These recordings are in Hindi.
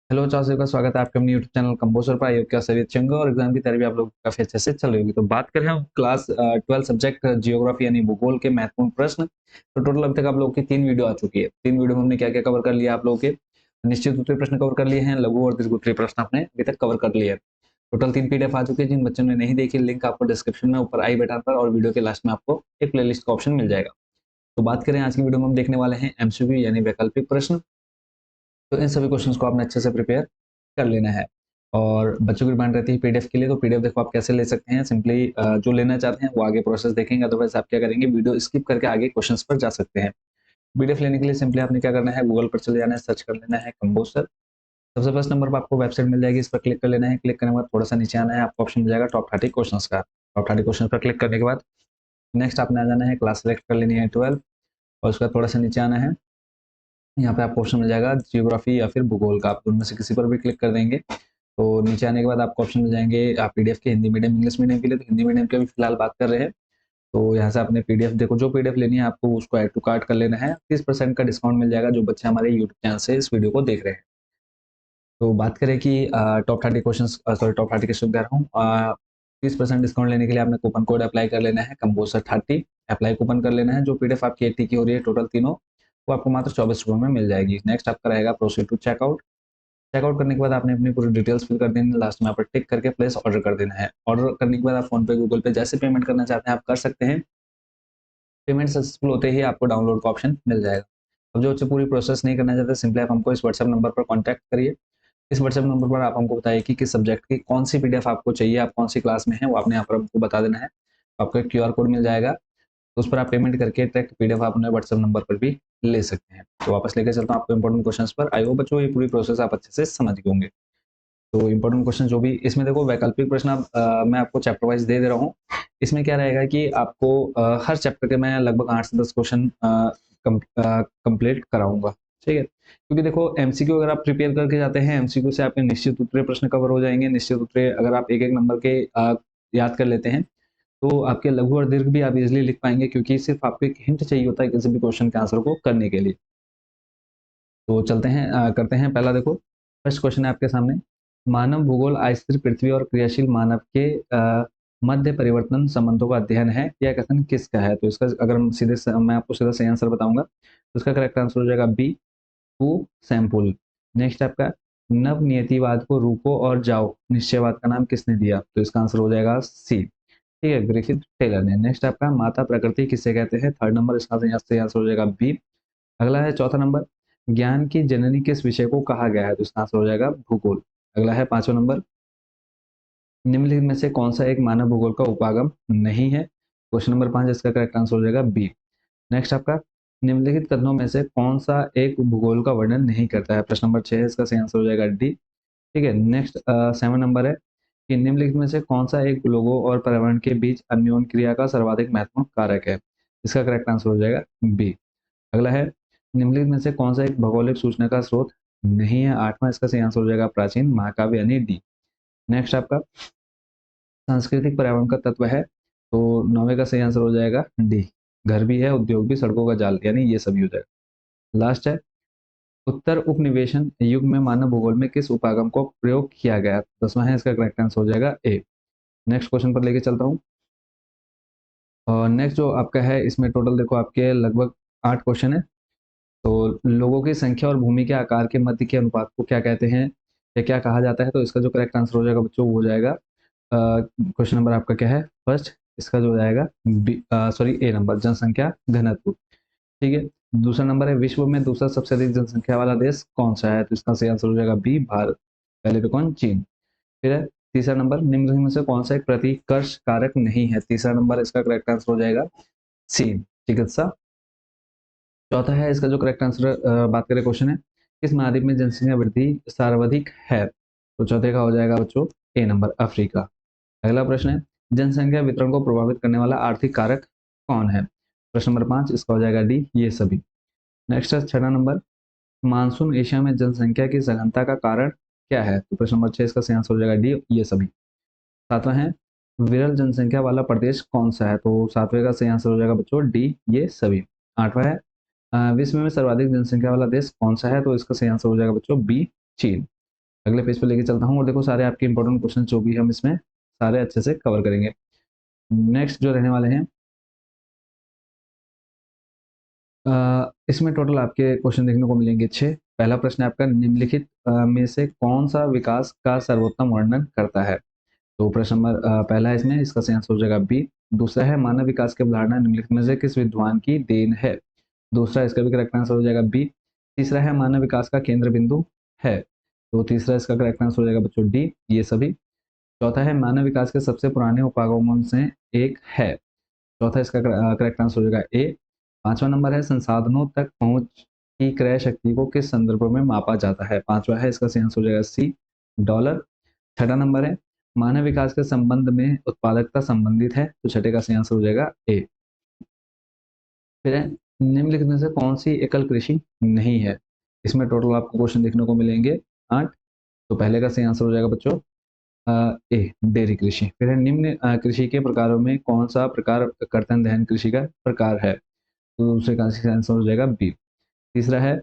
हेलो चाचा का स्वागत है आपके अपने यूट्यूब चैनल कंपोजर पर। आयोग क्या सभी अच्छे होंगे और एग्जाम की तैयारी भी आप लोग काफी अच्छे से चल रही होगी। तो बात करें हम क्लास 12 सब्जेक्ट जियोग्राफी यानी भूगोल के महत्वपूर्ण प्रश्न। तो टोटल अब तक आप लोगों की 3 वीडियो आ चुकी है। 3 वीडियो में हमने क्या क्या कवर कर लिया आप लोगों के निश्चित उत्तरीय प्रश्न कवर कर लिए हैं, लघु और दीर्घ उत्तरीय प्रश्न आपने अभी तक कवर कर लिए हैं। टोटल 3 PDF आ चुके हैं। जिन बच्चों ने नहीं देखी लिंक आपको डिस्क्रिप्शन में ऊपर आई बटन पर और वीडियो के लास्ट में आपको एक प्लेलिस्ट का ऑप्शन मिल जाएगा। तो बात करें आज की वीडियो में हम देखने वाले हैं MCQ यानी वैकल्पिक प्रश्न। तो इन सभी क्वेश्चंस को आपने अच्छे से प्रिपेयर कर लेना है। और बच्चों की डिमांड रहती है पीडीएफ के लिए, तो पीडीएफ देखो आप कैसे ले सकते हैं। सिंपली जो लेना चाहते हैं वो आगे प्रोसेस देखेंगे, अदरवाइज आप क्या करेंगे वीडियो स्किप करके आगे क्वेश्चंस पर जा सकते हैं। पीडीएफ लेने के लिए सिंपली आपने क्या करना है, गूगल पर चले जाना है, सर्च कर लेना है कंपोजर। सबसे फर्स्ट नंबर पर आपको वेबसाइट मिल जाएगी, इस पर क्लिक कर लेना है। क्लिक करने के बाद थोड़ा सा नीचे आना है, आपको ऑप्शन मिल जाएगा टॉप 30 क्वेश्चन का। टॉप 30 क्वेश्चन पर क्लिक करने के बाद नेक्स्ट आपने आ जाना है, क्लास सेलेक्ट कर लेनी है 12 और उसका थोड़ा सा नीचे आना है। यहाँ पे आपको ऑप्शन मिल जाएगा जियोग्राफी या फिर भूगोल का, आप दोनों में से किसी पर भी क्लिक कर देंगे। तो नीचे आने के बाद आपको ऑप्शन मिल जाएंगे आप पीडीएफ के हिंदी मीडियम इंग्लिश मीडियम के लिए। तो हिंदी मीडियम की भी फिलहाल बात कर रहे हैं। तो यहाँ से आपने पीडीएफ देखो, जो पीडीएफ लेनी है आपको उसको ऐड टू कार्ट कर लेना है। 30% का डिस्काउंट मिल जाएगा जो बच्चे हमारे यूट्यूब चैनल से इस वीडियो को देख रहे हैं। तो बात करें कि top 30 question, sorry top 30 question कह रहा हूँ। 30% डिस्काउंट लेने के लिए आपने कूपन कोड अप्लाई कर लेना है कंपोजर 30। अप्लाई कूपन कर लेना है। जो पीडीएफ आपकी 80 की हो रही है टोटल तीनों, वो आपको मात्र 24 रुपये में मिल जाएगी। नेक्स्ट आपका रहेगा प्रोसीड टू चेकआउट। चेकआउट करने के बाद आपने अपनी पूरी डिटेल्स फिल कर देनी है। लास्ट में आप टिक करके प्लेस ऑर्डर कर देना है। ऑर्डर करने के बाद आप फोन पे गूगल पे जैसे पेमेंट करना चाहते हैं आप कर सकते हैं। पेमेंट सक्सेसफुल होते ही आपको डाउनलोड का ऑप्शन मिल जाएगा। अब जो बच्चे पूरी प्रोसेस नहीं करना चाहते, सिंपली आप हमको इस व्हाट्सएप नंबर पर कॉन्टैक्ट करिए। इस व्हाट्सएप नंबर पर आप हमको बताइए कि किस सब्जेक्ट की कौन सी पीडीएफ आपको चाहिए, आप कौन सी क्लास में हैं, वो आपने यहाँ पर हमको बता देना है। आपको एक क्यूआर कोड मिल जाएगा, तो उस पर आप पेमेंट करके डायरेक्ट पीडीएफ आप अपने व्हाट्सएप नंबर पर भी ले सकते हैं। तो वापस लेकर चलता हूँ आपको इंपॉर्टेंट क्वेश्चंस पर। आई होप बच्चों ये पूरी प्रोसेस आप अच्छे से समझ गए होंगे। तो इंपॉर्टेंट क्वेश्चन जो भी इसमें देखो, वैकल्पिक प्रश्न मैं आपको चैप्टर वाइज दे रहा हूँ। इसमें क्या रहेगा कि आपको हर चैप्टर के मैं लगभग 8 से 10 क्वेश्चन कंप्लीट कराऊंगा। ठीक है, क्योंकि देखो एमसीक्यू अगर आप प्रिपेयर करके जाते हैं, एमसीक्यू से आपके निश्चित उत्तरीय प्रश्न कवर हो जाएंगे। निश्चित उत्तरीय अगर आप एक एक नंबर के याद कर लेते हैं, तो आपके लघु और दीर्घ भी आप इजिली लिख पाएंगे, क्योंकि सिर्फ आपको एक हिंट चाहिए होता है किसी भी क्वेश्चन के आंसर को करने के लिए। तो चलते हैं करते हैं। पहला देखो, फर्स्ट क्वेश्चन है आपके सामने। मानव भूगोल स्थिर पृथ्वी और क्रियाशील मानव के मध्य परिवर्तन संबंधों का अध्ययन है। यह कथन किसका है? तो इसका अगर हम मैं आपको सीधा सही आंसर बताऊंगा तो इसका करेक्ट आंसर हो जाएगा बी, हु सैम्पुल। नेक्स्ट आपका, नव नियतिवाद को रुको और जाओ निश्चयवाद का नाम किसने दिया? तो इसका आंसर हो जाएगा सी, ठीक है, ग्रिफिथ टेलर ने। नेक्स्ट आपका, माता प्रकृति किसे कहते हैं? थर्ड नंबर, इसका सही आंसर हो जाएगा बी। अगला है चौथा नंबर, ज्ञान की जननी किस विषय को कहा गया है? तो इसका आंसर हो जाएगा भूगोल। अगला है पांचवा नंबर, निम्नलिखित में से कौन सा एक मानव भूगोल का उपागम नहीं है? क्वेश्चन नंबर 5, इसका करेक्ट आंसर हो जाएगा बी। नेक्स्ट आपका, निम्नलिखित कथनों में से कौन सा एक भूगोल का वर्णन नहीं करता है? प्रश्न नंबर 6, इसका सही आंसर हो जाएगा डी। ठीक है, नेक्स्ट 7 नंबर है कि निम्नलिखित में से कौन सा एक लोगों और पर्यावरण के बीच अन्योन्य क्रिया का सर्वाधिक महत्वपूर्ण कारक है? इसका करेक्ट आंसर हो जाएगा बी। अगला है, निम्नलिखित में से कौन सा एक भौगोलिक सूचना का स्रोत नहीं है? आठवां, इसका सही आंसर हो जाएगा प्राचीन महाकाव्य यानी डी। नेक्स्ट आपका, सांस्कृतिक पर्यावरण का तत्व है, तो 9वें का सही आंसर हो जाएगा डी। घर भी है, उद्योग भी, सड़कों का जाल, यानी ये सभी हो जाएगा। लास्ट है, उत्तर उपनिवेशन युग में मानव भूगोल में किस उपागम को प्रयोग किया गया? 10वां है, इसका करेक्ट आंसर हो जाएगा ए। नेक्स्ट क्वेश्चन पर लेके चलता हूँ। और नेक्स्ट जो आपका है, इसमें टोटल देखो आपके लगभग 8 क्वेश्चन है। तो लोगों की संख्या और भूमि के आकार के मध्य के अनुपात को क्या कहते हैं या क्या कहा जाता है? तो इसका जो करेक्ट आंसर हो जाएगा बच्चों वो हो जाएगा क्वेश्चन नंबर आपका क्या है फर्स्ट, इसका जो हो जाएगा बी, सॉरी ए नंबर, जनसंख्या घनत्व। ठीक है, दूसरा नंबर है, विश्व में दूसरा सबसे अधिक जनसंख्या वाला देश कौन सा है? तो इसका सही आंसर हो जाएगा बी, भारत। पहले पे कौन? चीन। फिर है तीसरा नंबर, निम्नलिखित में से कौन सा एक प्रतिकर्ष कारक नहीं है? तीसरा नंबर, इसका करेक्ट आंसर हो जाएगा सी, चिकित्सा। चौथा है, इसका जो करेक्ट आंसर बात करें क्वेश्चन है, किस महाद्वीप में जनसंख्या वृद्धि सर्वाधिक है? तो चौथे का हो जाएगा बच्चों ए नंबर, अफ्रीका। अगला प्रश्न है, जनसंख्या वितरण को प्रभावित करने वाला आर्थिक कारक कौन है? प्रश्न नंबर 5, इसका हो जाएगा डी, ये सभी। नेक्स्ट है छठा नंबर, मानसून एशिया में जनसंख्या की सघनता का कारण क्या है? तो प्रश्न नंबर 6, इसका सही आंसर हो जाएगा डी, ये सभी। सातवां है, विरल जनसंख्या वाला प्रदेश कौन सा है? तो सातवें का सही आंसर हो जाएगा बच्चों डी, ये सभी। आठवां है, विश्व में सर्वाधिक जनसंख्या वाला देश कौन सा है? तो इसका सही आंसर हो जाएगा बच्चों बी, चीन। अगले पेज पे लेके चलता हूँ और देखो सारे आपके इंपॉर्टेंट क्वेश्चन जो भी हम इसमें सारे अच्छे से कवर करेंगे। नेक्स्ट जो रहने वाले हैं, इसमें टोटल आपके क्वेश्चन देखने को मिलेंगे 6। पहला प्रश्न है आपका, निम्नलिखित में से कौन सा विकास का सर्वोत्तम वर्णन करता है? तो प्रश्न नंबर पहला है इसमें, इसका सही आंसर हो जाएगा बी। दूसरा है, मानव विकास की अवधारणा निम्नलिखित में से किस विद्वान की देन है? दूसरा, इसका भी करेक्ट आंसर हो जाएगा बी। तीसरा है, मानव विकास का केंद्र बिंदु है, तो तीसरा इसका करेक्ट आंसर हो जाएगा बच्चों डी, ये सभी। चौथा है, मानव विकास के सबसे पुराने उपागमों से एक है, चौथा इसका करेक्ट आंसर हो जाएगा ए। पांचवा नंबर है, संसाधनों तक पहुंच की क्रय शक्ति को किस संदर्भ में मापा जाता है? पांचवा है, इसका सही आंसर हो जाएगा सी, डॉलर। छठा नंबर है, मानव विकास के संबंध में उत्पादकता संबंधित है, तो छठे का सही आंसर हो जाएगा ए। फिर है, निम्नलिखित में से कौन सी एकल कृषि नहीं है? इसमें टोटल आपको क्वेश्चन देखने को मिलेंगे 8। तो पहले का सही आंसर हो जाएगा बच्चों ए, डेयरी कृषि। फिर है, निम्न कृषि के प्रकारों में कौन सा प्रकार कर्तन दहन कृषि का प्रकार है? तो दूसरे का सही आंसर हो जाएगा बी। तीसरा है,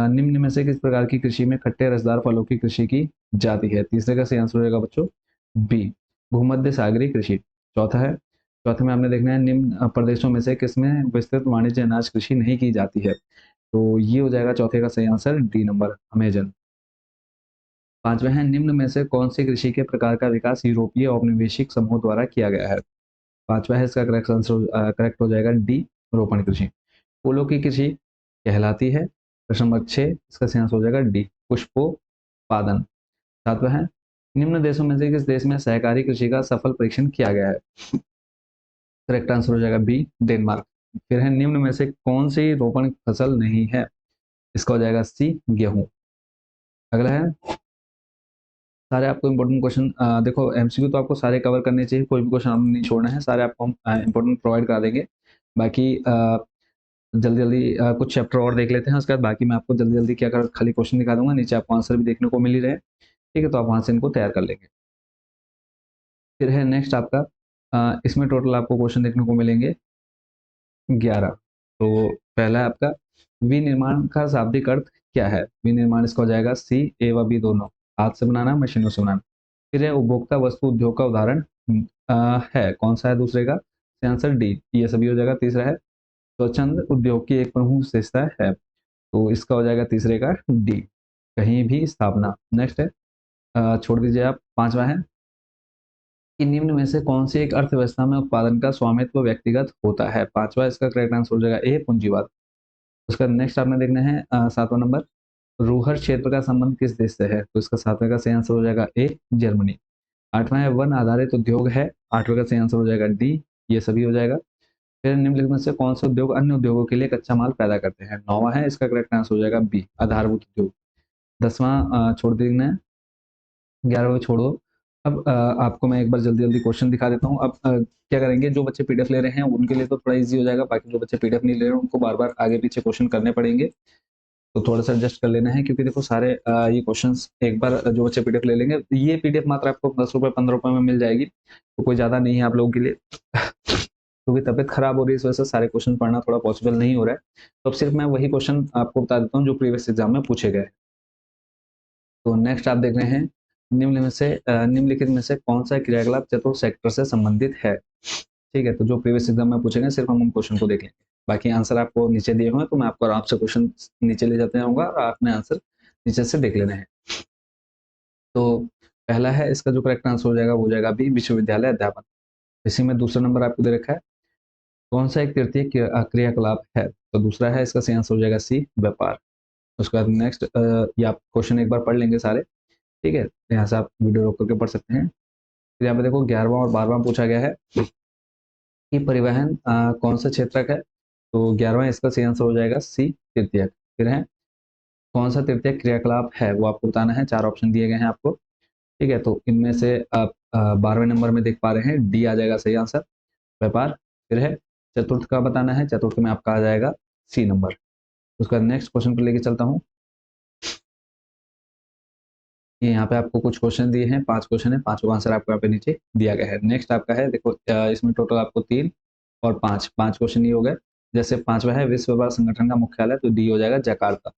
निम्न में से किस प्रकार की कृषि में खट्टे रसदार फलों की कृषि की जाती है? तीसरे का सही आंसर हो जाएगा बच्चों बी, भूमध्य सागरीय कृषि। चौथा है, चौथे में आपने देखना है, निम्न प्रदेशों में से किसमें विस्तृत वाणिज्य अनाज कृषि नहीं की जाती है? तो ये हो जाएगा चौथे का सही आंसर डी नंबर, अमेजन। पांचवा है, निम्न में से कौन सी कृषि के प्रकार का विकास यूरोपीय औपनिवेशिक समूह द्वारा किया गया है? पांचवा है, इसका करेक्ट आंसर करेक्ट हो जाएगा डी, रोपण कृषि। फूलों की कृषि कहलाती है। प्रश्न नंबर 6, इसका सही आंसर हो जाएगा डी, पुष्पोत्पादन। सातवां है, निम्न देशों में से किस देश में सहकारी कृषि का सफल परीक्षण किया गया है? करेक्ट आंसर हो जाएगा बी, डेनमार्क। फिर है, निम्न में से कौन सी रोपण फसल नहीं है? इसका हो जाएगा सी, गेहूं। अगला है, सारे आपको इंपॉर्टेंट क्वेश्चन देखो एमसीक्यू तो आपको सारे कवर करने चाहिए, कोई भी क्वेश्चन आपने नहीं छोड़ना है, सारे आपको हम इंपॉर्टेंट प्रोवाइड करा देंगे। बाकी जल्दी जल्दी कुछ चैप्टर और देख लेते हैं, उसके बाद बाकी मैं आपको जल्दी जल्दी क्या कर खाली क्वेश्चन दिखा दूंगा, नीचे आपको आंसर भी देखने को मिल ही रहे, ठीक है, तो आप वहां से इनको तैयार कर लेंगे। फिर है नेक्स्ट आपका, इसमें टोटल आपको क्वेश्चन देखने को मिलेंगे 11। तो पहला है आपका, विनिर्माण का शाब्दिक अर्थ क्या है? विनिर्माण इसका हो जाएगा सी, ए व बी दोनों, हाथ से बनाना, मशीनों से बनाना। फिर है, उपभोक्ता वस्तु उद्योग का उदाहरण है, कौन सा है दूसरे का? आंसर डी, ये सभी हो जाएगा। तीसरा है, स्वच्छंद उद्योग की एक प्रमुख विशेषता है, तो इसका हो जाएगा तीसरे का डी, कहीं भी स्थापना। नेक्स्ट है, छोड़ दीजिए आप। पांचवा है कि निम्न में से कौन सी एक अर्थव्यवस्था में उत्पादन का स्वामित्व व्यक्तिगत होता है? पांचवा इसका करेक्ट आंसर हो जाएगा ए, पूंजीवाद। उसका नेक्स्ट आपने देखना है सातवां नंबर, रूहर क्षेत्र का संबंध किस देश से है? तो इसका सातवें का सही आंसर हो जाएगा ए, जर्मनी। आठवां है, वन आधारित उद्योग है, आठवें का सही आंसर हो जाएगा डी, ये सभी हो जाएगा। फिर निम्नलिखित में से कौन से उद्योग अन्य उद्योगों के लिए कच्चा माल पैदा करते हैं? नौवां है, इसका करेक्ट आंसर हो जाएगा बी, आधारभूत उद्योग। 10वां छोड़ देना है, 11वां भी छोड़ो। अब आपको मैं एक बार जल्दी जल्दी क्वेश्चन दिखा देता हूँ। अब क्या करेंगे, जो बच्चे पीडीएफ ले रहे हैं उनके लिए तो थोड़ा इजी हो जाएगा, बाकी जो बच्चे पीडीएफ नहीं ले रहे हैं उनको बार बार आगे पीछे क्वेश्चन करने पड़ेंगे, तो थोड़ा सा एडजस्ट कर लेना है, क्योंकि देखो सारे ये क्वेश्चंस एक बार जो बच्चे पीडीएफ ले लेंगे, ये पीडीएफ मात्र आपको 10 रुपए 15 रुपए में मिल जाएगी, तो कोई ज्यादा नहीं है आप लोगों के लिए। क्योंकि तबियत खराब हो रही है, इस वजह से सारे क्वेश्चन पढ़ना थोड़ा पॉसिबल नहीं हो रहा है, तो अब सिर्फ मैं वही क्वेश्चन आपको बता देता हूँ जो प्रीवियस एग्जाम में पूछे गए। तो नेक्स्ट आप देख रहे हैं, निम्नलिखित में से कौन सा क्रियाकलाप चतुर्थ सेक्टर से संबंधित है? ठीक है, तो जो प्रीवियस एग्जाम में पूछे गए सिर्फ हम उन क्वेश्चन को देख लेंगे, बाकी आंसर आपको नीचे दिए हुए हैं, तो मैं आपको आराम से क्वेश्चन नीचे ले जाते रहूंगा और आपने आंसर नीचे से देख लेना है। तो पहला है, इसका जो करेक्ट आंसर हो जाएगा वो हो जाएगा बी, विश्वविद्यालय अध्यापन। इसी में दूसरा नंबर आपको दे रखा है, कौन सा एक तृतीय क्रियाकलाप है? तो दूसरा है, इसका सही आंसर हो जाएगा सी, व्यापार। उसके बाद नेक्स्ट, ये आप क्वेश्चन एक बार पढ़ लेंगे सारे, ठीक है, यहाँ से आप वीडियो रोक करके पढ़ सकते हैं। फिर यहाँ पे देखो 11वां और 12वां पूछा गया है कि परिवहन कौन सा क्षेत्रक है? तो 11वां इसका सही आंसर हो जाएगा सी, तृतीयक। फिर है, कौन सा तृतीय क्रियाकलाप है वो आपको बताना है, 4 ऑप्शन दिए गए हैं आपको, ठीक है, तो इनमें से आप 12वें नंबर में देख पा रहे हैं डी आ जाएगा सही आंसर, व्यापार। फिर है, चतुर्थ का बताना है, चतुर्थ में आपका आ जाएगा सी नंबर। उसका नेक्स्ट क्वेश्चन पर लेके चलता हूँ, ये यहाँ पे आपको कुछ क्वेश्चन दिए हैं, 5 क्वेश्चन है, पांचों आंसर आपको यहाँ पे नीचे दिया गया है। नेक्स्ट आपका है, देखो इसमें टोटल आपको 3 और 5 5 क्वेश्चन ये हो गए। जैसे 5वां है, विश्व व्यापार संगठन का मुख्यालय, तो डी हो जाएगा जकार्ता,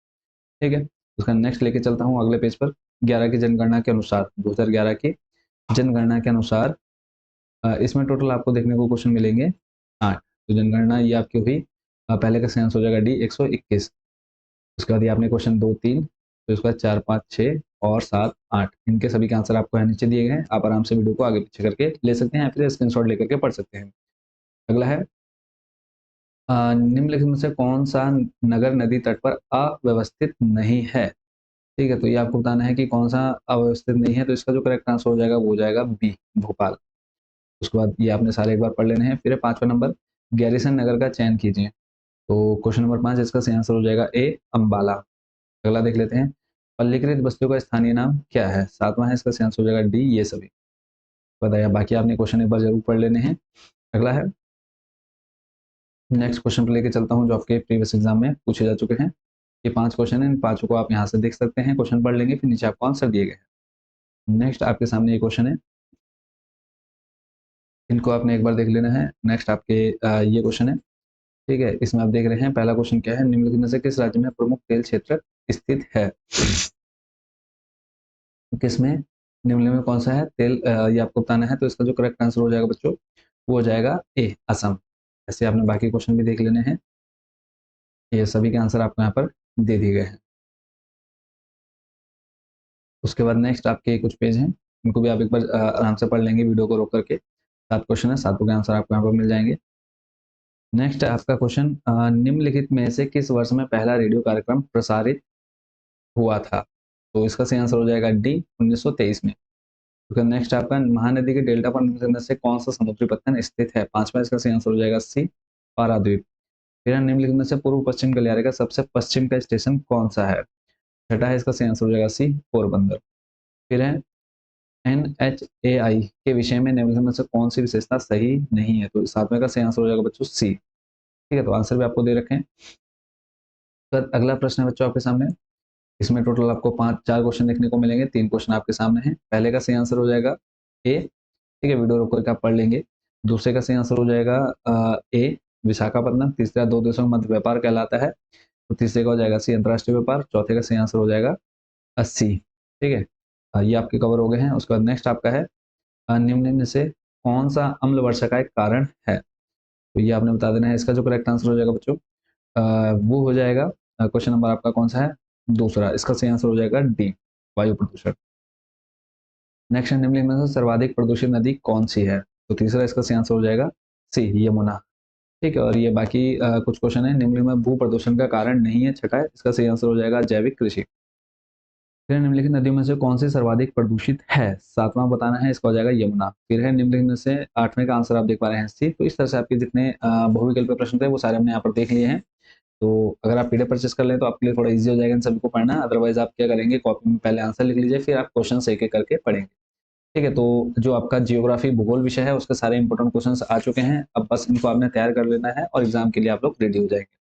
ठीक है। उसका नेक्स्ट लेके चलता हूँ अगले पेज पर। 11 की जनगणना के अनुसार, 2011 की जनगणना के अनुसार इसमें टोटल आपको देखने को क्वेश्चन मिलेंगे 8। तो जनगणना ये आपकी हुई, पहले का सेंस हो जाएगा डी 121। उसके बाद ये आपने क्वेश्चन 2 3, तो उसके बाद 4 5 6 और 7 8, इनके सभी के आंसर आपको यहाँ नीचे दिए गए हैं। आप आराम से वीडियो को आगे पीछे करके ले सकते हैं या फिर स्क्रीनशॉट लेकर के पढ़ सकते हैं। अगला है निम्नलिखित में से कौन सा नगर नदी तट पर अव्यवस्थित नहीं है। ठीक है, तो ये आपको बताना है कि कौन सा अव्यवस्थित नहीं है। तो इसका जो करेक्ट आंसर हो जाएगा वो हो जाएगा बी, भोपाल। उसके बाद ये आपने सारे एक बार पढ़ लेने हैं। फिर 5वां नंबर, गैरिसन नगर का चयन कीजिए। तो क्वेश्चन नंबर 5 इसका सही आंसर हो जाएगा ए, अम्बाला। अगला देख लेते हैं, पल्लीकृत बस्तियों का स्थानीय नाम क्या है। 7वां है, इसका सही आंसर हो जाएगा डी, ये सभी बताया। बाकी आपने क्वेश्चन एक बार जरूर पढ़ लेने हैं। अगला है, नेक्स्ट क्वेश्चन पर लेके चलता हूँ जो आपके प्रीवियस एग्जाम में पूछे जा चुके हैं। ये 5 क्वेश्चन है, इन 5 को आप यहाँ से देख सकते हैं। क्वेश्चन पढ़ लेंगे, फिर नीचे आपको आंसर दिए गए हैं। नेक्स्ट आपके सामने ये क्वेश्चन है, इनको आपने एक बार देख लेना है। नेक्स्ट आपके ये क्वेश्चन है, ठीक है। इसमें आप देख रहे हैं पहला क्वेश्चन क्या है, निम्नलिखित में से किस राज्य में प्रमुख तेल क्षेत्र स्थित है। किसमें, निम्नलिखित में कौन सा है तेल, ये आपको बताना है। तो इसका जो करेक्ट आंसर हो जाएगा बच्चों वो हो जाएगा ए, असम। ऐसे आपने बाकी क्वेश्चन भी देख लेने हैं। ये सभी के आंसर आपको यहाँ पर दे दिए गए हैं। उसके बाद नेक्स्ट आपके कुछ पेज हैं, इनको भी आप एक बार आराम से पढ़ लेंगे वीडियो को रोक करके। 7 क्वेश्चन है, 7 के आंसर आपको यहाँ पर मिल जाएंगे। नेक्स्ट आपका क्वेश्चन, निम्नलिखित में से किस वर्ष में पहला रेडियो कार्यक्रम प्रसारित हुआ था। तो इसका सही आंसर हो जाएगा डी, 1923 में। तो नेक्स्ट आपका, महानदी के डेल्टा पर निम्नलिखित में से कौन सा समुद्री पत्तन स्थित है। 5वां इसका सही आंसर हो जाएगा सी, पाराद्वीप। फिर निम्नलिखित में से पूर्व पश्चिम गलियारे का सबसे पश्चिम का स्टेशन कौन सा है। 6वां है, इसका सही आंसर हो जाएगा सी, पोरबंदर। फिर है, NHAI के विषय में निम्नलिखित में से कौन सी विशेषता सही नहीं है। तो 7वें का सही आंसर हो जाएगा बच्चों सी। ठीक है, तो आंसर भी आपको दे रखे हैं। तो अगला प्रश्न है बच्चों आपके सामने, इसमें टोटल आपको 4 क्वेश्चन देखने को मिलेंगे। 3 क्वेश्चन आपके सामने हैं। पहले का सही आंसर हो जाएगा ए, ठीक है, वीडियो रोक करके आप पढ़ लेंगे। दूसरे का सही आंसर हो जाएगा ए, विशाखापट्टनम। तीसरा, 2 देशों के मध्य व्यापार कहलाता है। तो तीसरे का हो जाएगा सी, अंतर्राष्ट्रीय व्यापार। चौथे का सही आंसर हो जाएगा 80। ठीक है, ये आपके कवर हो गए हैं। उसके बाद नेक्स्ट आपका है, निम्न में से कौन सा अम्ल वर्षा का एक कारण है। तो ये आपने बता देना है। इसका जो करेक्ट आंसर हो जाएगा बच्चों वो हो जाएगा, क्वेश्चन नंबर आपका कौन सा है, दूसरा। इसका सही आंसर हो जाएगा डी, वायु प्रदूषण। नेक्स्ट, निम्नलिखित में से सर्वाधिक प्रदूषित नदी कौन सी है। तो तीसरा इसका सही आंसर हो जाएगा सी, यमुना। ठीक है, और ये बाकी कुछ क्वेश्चन है, निम्नलिखित में भू प्रदूषण का कारण नहीं है। छठा है, इसका सही आंसर हो जाएगा जैविक कृषि। फिर निम्नलिखित नदियों में से कौन सी सर्वाधिक प्रदूषित है। 7वां बताना है, इसका हो जाएगा यमुना। फिर है, निम्नलिखित में से 8वें का आंसर आप देख पा रहे हैं सी। तो इस तरह से आपके जितने बहुविकल्पीय प्रश्न थे वो सारे हमने यहाँ पर देख लिए हैं। तो अगर आप पीडीएफ परचेस कर लें तो आपके लिए थोड़ा इजी हो जाएगा इन सभी को पढ़ना। अदरवाइज आप क्या करेंगे, कॉपी में पहले आंसर लिख लीजिए, फिर आप क्वेश्चन एक एक करके पढ़ेंगे। ठीक है, तो जो आपका जियोग्राफी भूगोल विषय है उसके सारे इंपॉर्टेंट क्वेश्चंस आ चुके हैं। अब बस इनको आपने तैयार कर लेना है और एग्जाम के लिए आप लोग रेडी हो जाएंगे।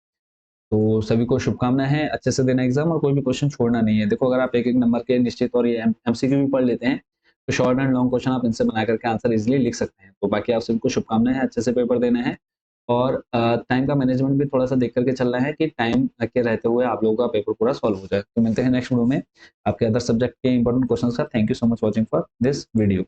तो सभी को शुभकामनाएं हैं, अच्छे से देना एग्जाम और कोई भी क्वेश्चन छोड़ना नहीं है। देखो, अगर आप एक एक नंबर के निश्चित और ये एमसीक्यू भी पढ़ लेते हैं तो शॉर्ट एंड लॉन्ग क्वेश्चन आप इनसे बना करके आंसर इजिली लिख सकते हैं। तो बाकी आप सभी को शुभकामनाएं हैं, अच्छे से पेपर देना है और टाइम का मैनेजमेंट भी थोड़ा सा देख करके चलना है कि टाइम के रहते हुए आप लोगों का पेपर पूरा सॉल्व हो जाए। तो मिलते हैं नेक्स्ट वीडियो में आपके अदर सब्जेक्ट के इंपॉर्टेंट क्वेश्चन का। Thank you so much watching for this video.